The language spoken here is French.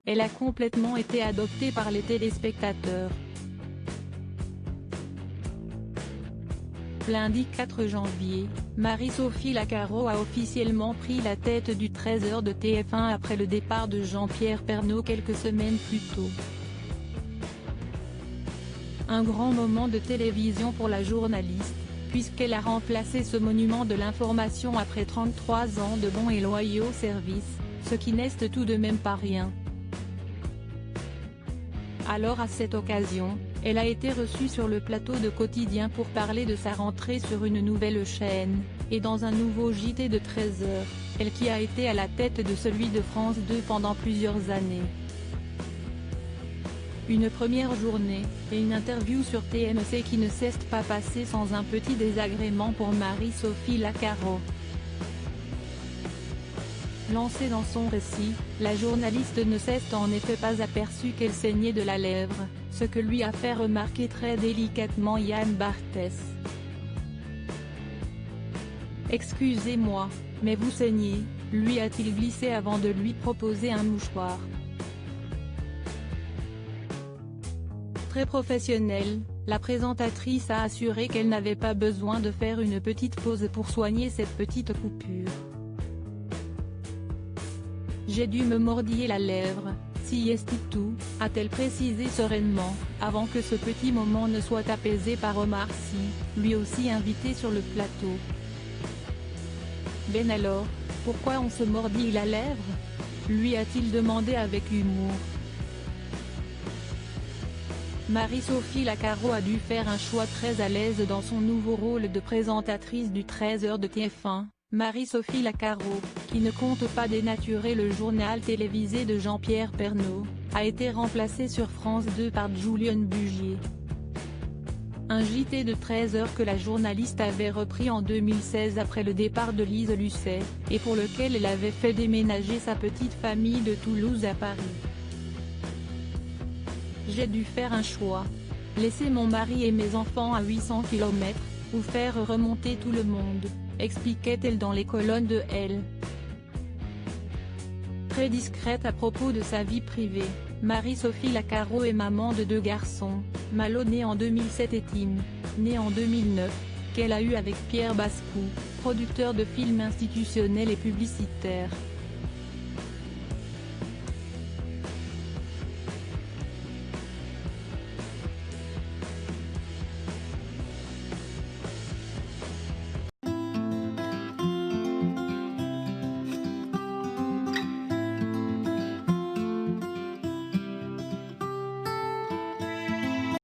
elle a complètement été adoptée par les téléspectateurs. Lundi 4 janvier, Marie-Sophie Lacaro a officiellement pris la tête du 13h de TF1 après le départ de Jean-Pierre Pernaut quelques semaines plus tôt. Un grand moment de télévision pour la journaliste, puisqu'elle a remplacé ce monument de l'information après 33 ans de bons et loyaux services, ce qui n'est tout de même pas rien. Alors à cette occasion, elle a été reçue sur le plateau de Quotidien pour parler de sa rentrée sur une nouvelle chaîne, et dans un nouveau JT de 13h, elle qui a été à la tête de celui de France 2 pendant plusieurs années. Une première journée, et une interview sur TMC qui ne s'est pas passée sans un petit désagrément pour Marie-Sophie Lacaro. Lancée dans son récit, la journaliste ne s'est en effet pas aperçue qu'elle saignait de la lèvre, ce que lui a fait remarquer très délicatement Yann Barthès. « Excusez-moi, mais vous saignez », lui a-t-il glissé avant de lui proposer un mouchoir. Très professionnelle, la présentatrice a assuré qu'elle n'avait pas besoin de faire une petite pause pour soigner cette petite coupure. « J'ai dû me mordiller la lèvre, si est tout », a-t-elle précisé sereinement, avant que ce petit moment ne soit apaisé par Omar Sy, lui aussi invité sur le plateau. « Ben alors, pourquoi on se mordit la lèvre ? » lui a-t-il demandé avec humour. Marie-Sophie Lacaro a dû faire un choix très à l'aise dans son nouveau rôle de présentatrice du 13h de TF1. Marie-Sophie Lacaro, qui ne compte pas dénaturer le journal télévisé de Jean-Pierre Pernaut, a été remplacée sur France 2 par Julienne Bugier. Un JT de 13h que la journaliste avait repris en 2016 après le départ de Lise Lucet, et pour lequel elle avait fait déménager sa petite famille de Toulouse à Paris. « J'ai dû faire un choix. Laisser mon mari et mes enfants à 800 km, ou faire remonter tout le monde », expliquait-elle dans les colonnes de Elle. Très discrète à propos de sa vie privée, Marie-Sophie Lacaro est maman de 2 garçons, Malo né en 2007 et Tim, né en 2009, qu'elle a eu avec Pierre Bascou, producteur de films institutionnels et publicitaires.